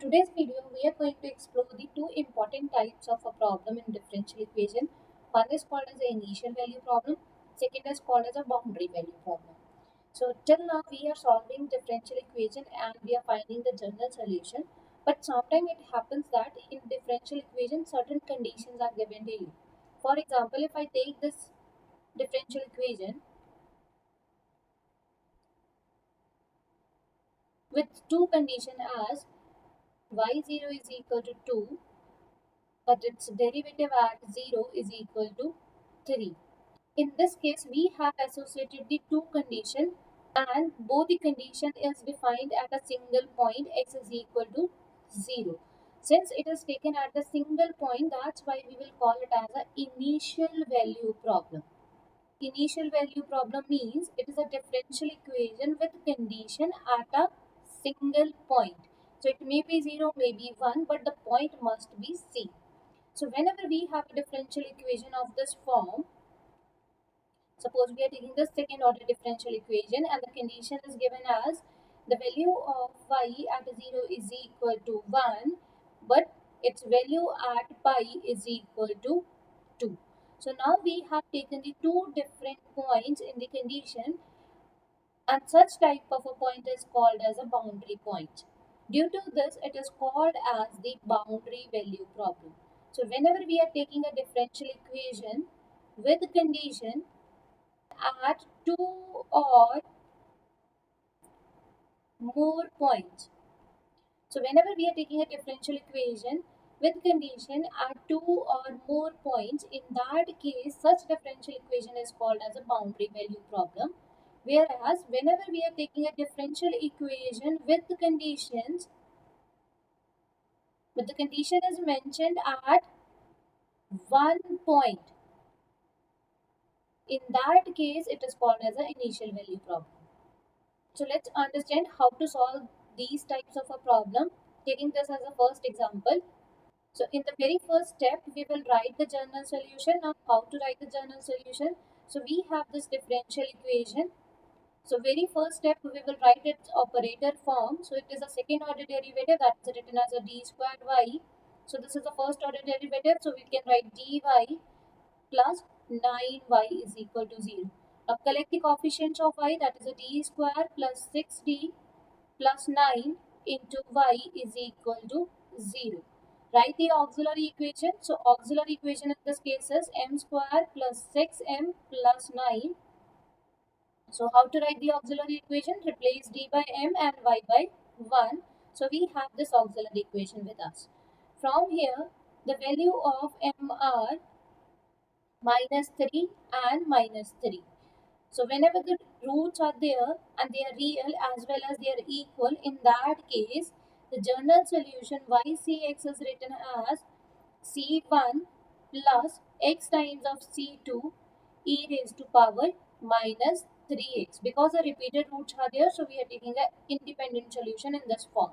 today's video, we are going to explore the two important types of a problem in differential equation. One is called as the initial value problem, second is called as a boundary value problem. So till now we are solving differential equation and we are finding the general solution. But sometimes it happens that in differential equation certain conditions are given to you. For example, if I take this differential equation with two conditions as y0 is equal to 2 but its derivative at 0 is equal to 3. In this case, we have associated the two conditions and both the condition is defined at a single point x is equal to 0. Since it is taken at the single point, that's why we will call it as an initial value problem. Initial value problem means it is a differential equation with condition at a single point. So it may be 0, may be 1, but the point must be C. So whenever we have a differential equation of this form, suppose we are taking the second order differential equation and the condition is given as the value of y at 0 is equal to 1, but its value at pi is equal to 2. So now we have taken the two different points in the condition and such type of a point is called as a boundary point. Due to this, it is called as the boundary value problem. So whenever we are taking a differential equation with condition at two or more points. So whenever we are taking a differential equation with condition at two or more points, in that case, such differential equation is called as a boundary value problem. Whereas whenever we are taking a differential equation with conditions, but the condition is mentioned at one point, in that case, it is called as an initial value problem. So let's understand how to solve these types of a problem, taking this as a first example. So in the very first step, we will write the general solution. Now how to write the general solution? So we have this differential equation. So very first step, we will write its operator form. So it is a second order derivative that is written as a d squared y. So this is the first order derivative. So we can write dy plus 9y is equal to 0. Now collect the coefficients of y, that is a d square plus 6d plus 9 into y is equal to 0. Write the auxiliary equation. So auxiliary equation in this case is m square plus 6m plus 9. So how to write the auxiliary equation? Replace d by m and y by 1. So we have this auxiliary equation with us. From here, the value of m are minus 3 and minus 3. So whenever the roots are there and they are real as well as they are equal, in that case, the general solution ycx is written as c1 plus x times of c2 e raised to power minus 3x. Because the repeated roots are there, so we are taking an independent solution in this form.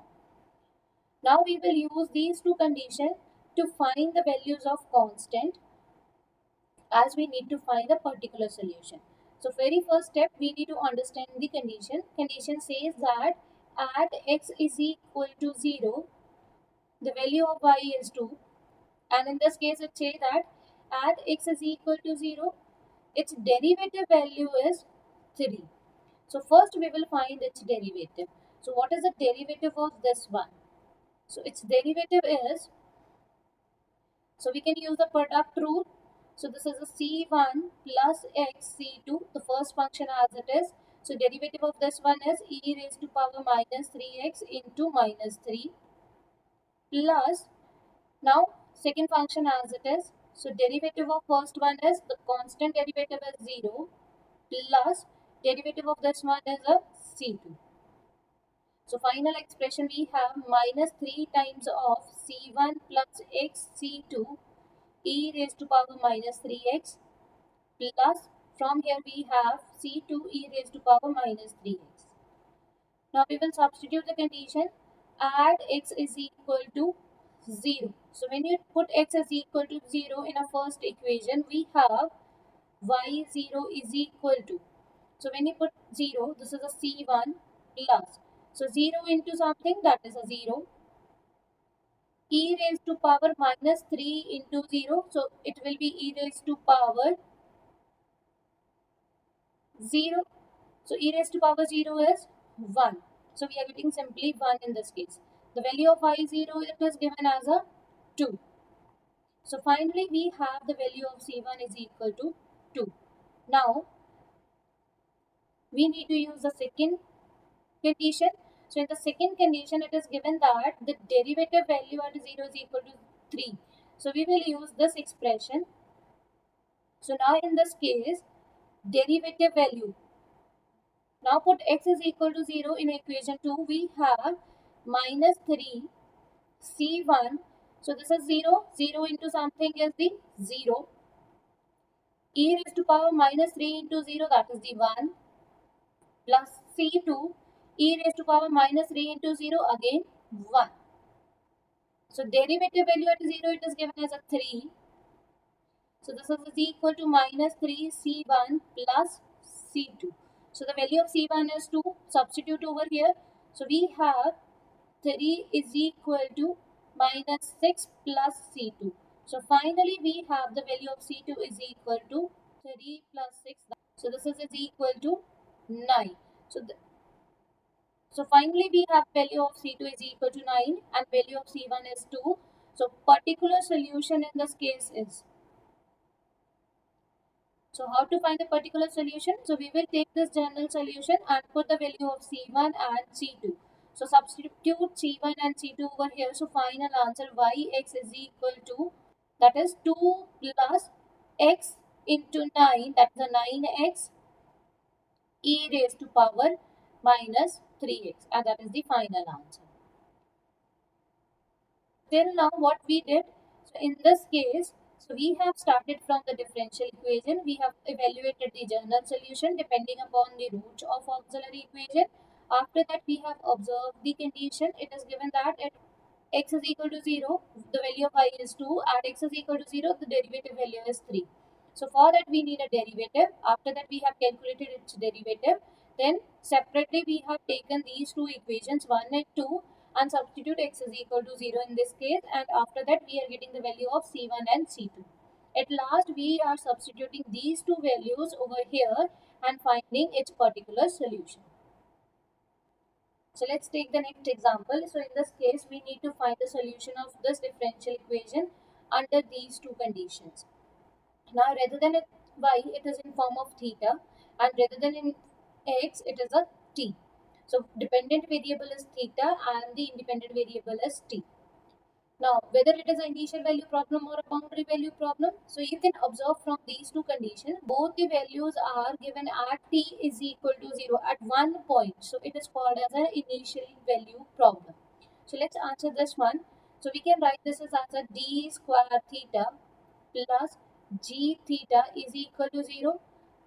Now we will use these two conditions to find the values of constant as we need to find the particular solution. So very first step, we need to understand the condition. Condition says that at x is equal to 0, the value of y is 2. And in this case, it says that at x is equal to 0, its derivative value is 3. So first we will find its derivative. So what is the derivative of this one? So its derivative is, so we can use the product rule. So this is a c1 plus x c2, the first function as it is. So derivative of this one is e raised to power minus 3x into minus 3 plus, now second function as it is. So derivative of first one is, the constant derivative is 0 plus derivative of this one is a c2. So final expression we have minus 3 times of c1 plus x c2 e raised to power minus 3x plus, from here we have c2 e raised to power minus 3x. Now we will substitute the condition at x is equal to 0. So when you put x is equal to 0 in a first equation, we have y0 is equal to. So when you put 0, this is a c1 plus. So 0 into something, that is a 0. e raised to power minus 3 into 0. So it will be e raised to power 0. So e raised to power 0 is 1. So we are getting simply 1 in this case. The value of I0 it is given as a 2. So finally we have the value of C1 is equal to 2. Now we need to use the second condition. So in the second condition it is given that the derivative value at 0 is equal to 3. So we will use this expression. So now in this case derivative value. Now put x is equal to 0 in equation 2. We have minus 3 C1. So this is 0. 0 into something is the 0. E raised to power minus 3 into 0, that is the 1, plus C2 e raised to power minus 3 into 0, again 1. So derivative value at 0 it is given as a 3. So this is equal to minus 3 C1 plus C2. So the value of C1 is 2. Substitute over here. So we have 3 is equal to minus 6 plus C2. So finally we have the value of C2 is equal to 3 plus 6. So this is equal to 9. So finally we have value of C2 is equal to 9 and value of C1 is 2. So particular solution in this case is. So how to find a particular solution? So we will take this general solution and put the value of C1 and C2. So substitute C1 and C2 over here. So final answer yx is equal to, that is 2 plus x into 9, that is a 9x e raised to power minus 3x, and that is the final answer. Till now what we did, so in this case, so we have started from the differential equation. We have evaluated the general solution depending upon the root of auxiliary equation. After that we have observed the condition. It is given that at x is equal to 0, the value of I is 2. At x is equal to 0, the derivative value is 3. So for that we need a derivative. After that we have calculated its derivative. Then separately we have taken these two equations 1 and 2 and substitute x is equal to 0 in this case, and after that we are getting the value of C1 and C2. At last we are substituting these two values over here and finding its particular solution. So let's take the next example. So in this case we need to find the solution of this differential equation under these two conditions. Now rather than y it is in form of theta, and rather than in x it is a t. So dependent variable is theta and the independent variable is t. Now whether it is an initial value problem or a boundary value problem, so you can observe from these two conditions both the values are given at t is equal to 0 at one point. So it is called as an initial value problem. So let's answer this one. So we can write this as answer d square theta plus g theta is equal to 0.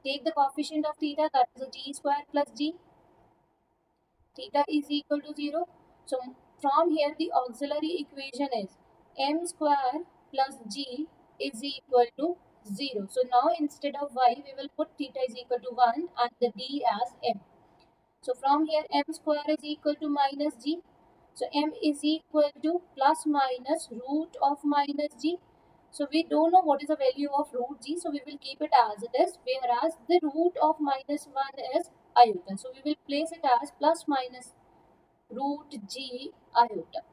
Take the coefficient of theta, that is a g square plus g. Theta is equal to 0. So from here the auxiliary equation is m square plus g is equal to 0. So now instead of y we will put theta is equal to 1 and the d as m. So from here m square is equal to minus g. So m is equal to plus minus root of minus g. So we don't know what is the value of root g, so we will keep it as it is, whereas the root of minus 1 is iota. So we will place it as plus minus root g iota.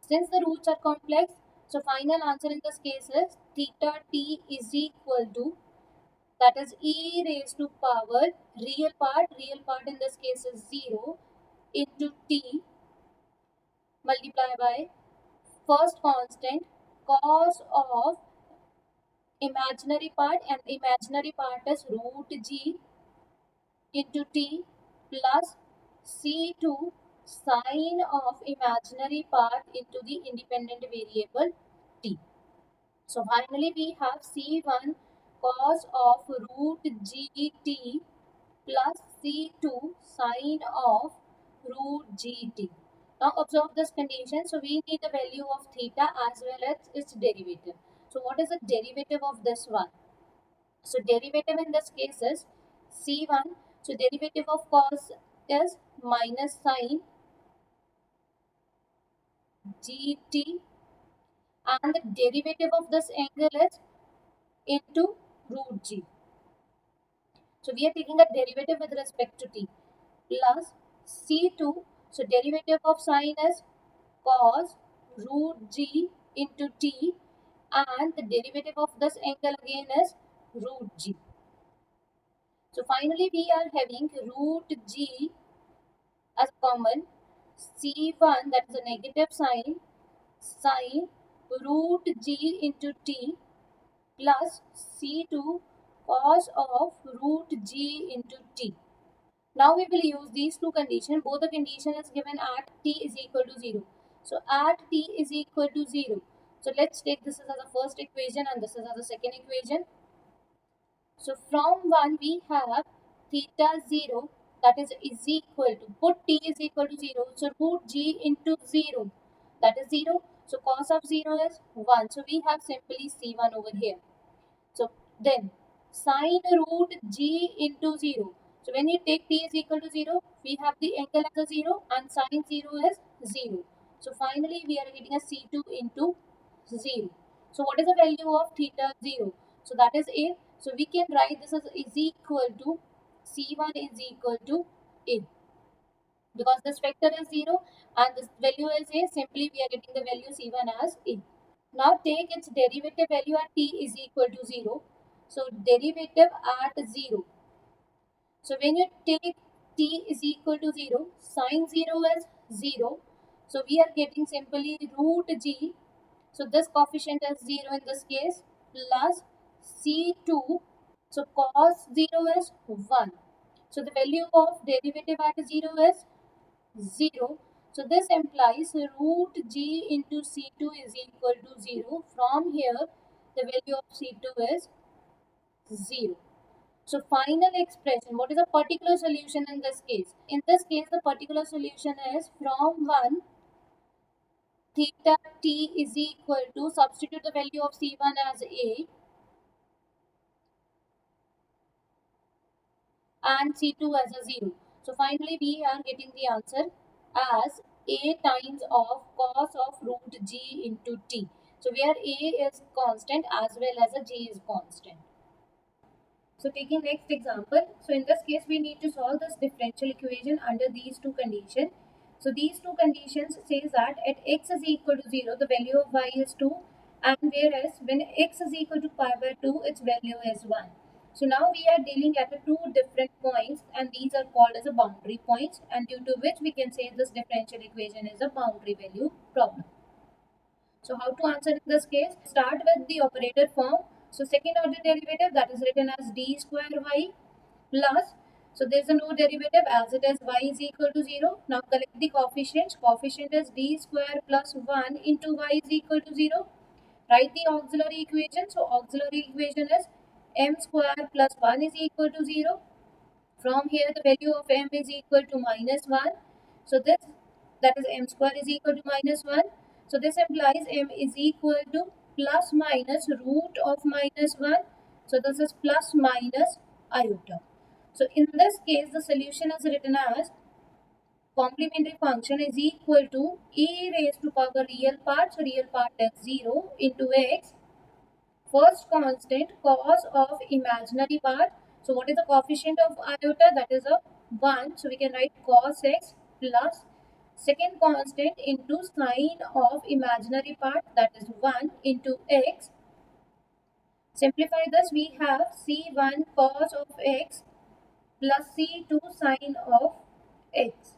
Since the roots are complex, so final answer in this case is theta t is equal to, that is e raised to power real part in this case is 0 into t multiplied by first constant cos of imaginary part, and imaginary part is root g into t plus c2 sine of imaginary part into the independent variable t. So finally we have c1 cos of root gt plus c2 sine of root gt. Now observe this condition. So we need the value of theta as well as its derivative. So what is the derivative of this one? So derivative in this case is c1. So derivative of cos is minus sine gt and the derivative of this angle is into root g. So we are taking a derivative with respect to t plus c2. So derivative of sine is cos root g into t, and the derivative of this angle again is root g. So finally we are having root g as common, c1 that is a negative sign, sine root g into t plus c2 cos of root g into t. Now we will use these two conditions. Both the condition is given at t is equal to 0. So at t is equal to 0. So let's take this as the first equation and this is as the second equation. So from 1 we have theta 0, that is equal to, put t is equal to 0. So root g into 0, that is 0. So cos of 0 is 1. So we have simply c1 over here. So then sine root g into 0. So when you take t is equal to 0, we have the angle as a 0 and sine 0 is 0. So finally we are getting a c2 into 0. So what is the value of theta 0? So that is a. So we can write this as is equal to c1 is equal to a. Because this vector is 0 and this value is a, simply we are getting the value c1 as a. Now take its derivative value at t is equal to 0. So derivative at 0. So when you take t is equal to 0, sine 0 is 0. So we are getting simply root g. So this coefficient is 0 in this case plus c2. So cos 0 is 1. So the value of derivative at 0 is 0. So this implies root g into c2 is equal to 0. From here, the value of c2 is 0. So final expression, what is the particular solution in this case? In this case, the particular solution is from 1, theta t is equal to, substitute the value of c1 as a and c2 as a 0. So finally we are getting the answer as a times of cos of root g into t. So where a is constant as well as a g is constant. So taking next example, so in this case we need to solve this differential equation under these two conditions. So these two conditions says that at x is equal to 0, the value of y is 2, and whereas when x is equal to pi by 2, its value is 1. So now we are dealing at two different points and these are called as a boundary points, and due to which we can say this differential equation is a boundary value problem. So how to answer in this case? Start with the operator form. So second order derivative, that is written as d square y plus, so there is a no derivative as it is y is equal to 0. Now collect the coefficients. Coefficient is d square plus 1 into y is equal to 0. Write the auxiliary equation. So auxiliary equation is m square plus 1 is equal to 0. From here the value of m is equal to minus 1. So this, that is m square is equal to minus 1. So this implies m is equal to plus minus root of minus 1. So this is plus minus iota. So in this case the solution is written as complementary function is equal to e raised to power real part. So real part is 0 into x. First constant cos of imaginary part. So what is the coefficient of iota? That is a 1. So we can write cos x plus second constant into sine of imaginary part, that is 1 into x. Simplify this, we have c1 cos of x plus c2 sine of x.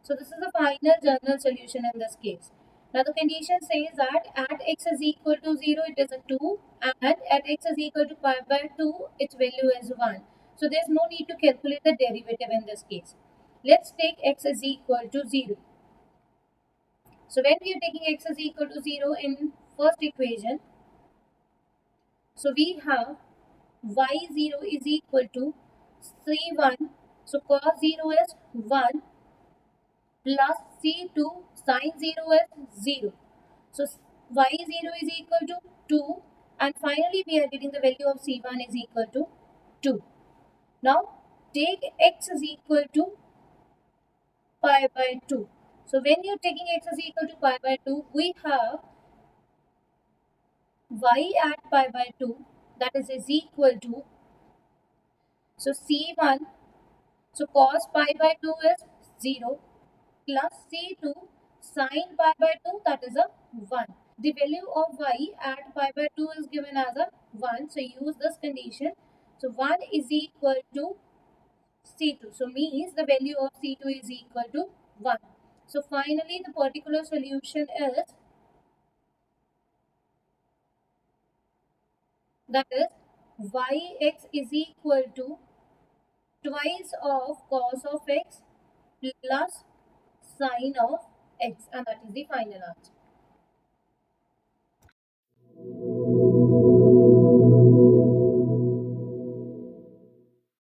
So this is the final general solution in this case. Now the condition says that at x is equal to 0 it is a 2 and at x is equal to pi by 2 its value is 1. So there is no need to calculate the derivative in this case. Let's take x is equal to 0. So when we are taking x is equal to 0 in first equation, so we have y0 is equal to c1, so cos 0 is 1 plus c2 sin 0 is 0. So y0 is equal to 2 and finally we are getting the value of c1 is equal to 2. Now take x is equal to pi by 2. So when you're taking x is equal to pi by 2, we have y at pi by 2, that is equal to, so c1, so cos pi by 2 is 0 plus c2 sin pi by 2, that is a 1. The value of y at pi by 2 is given as a 1, so use this condition. So 1 is equal to c2, so means the value of c2 is equal to 1. So finally the particular solution is, that is yx is equal to twice of cos of x plus sine of x, and that is the final answer.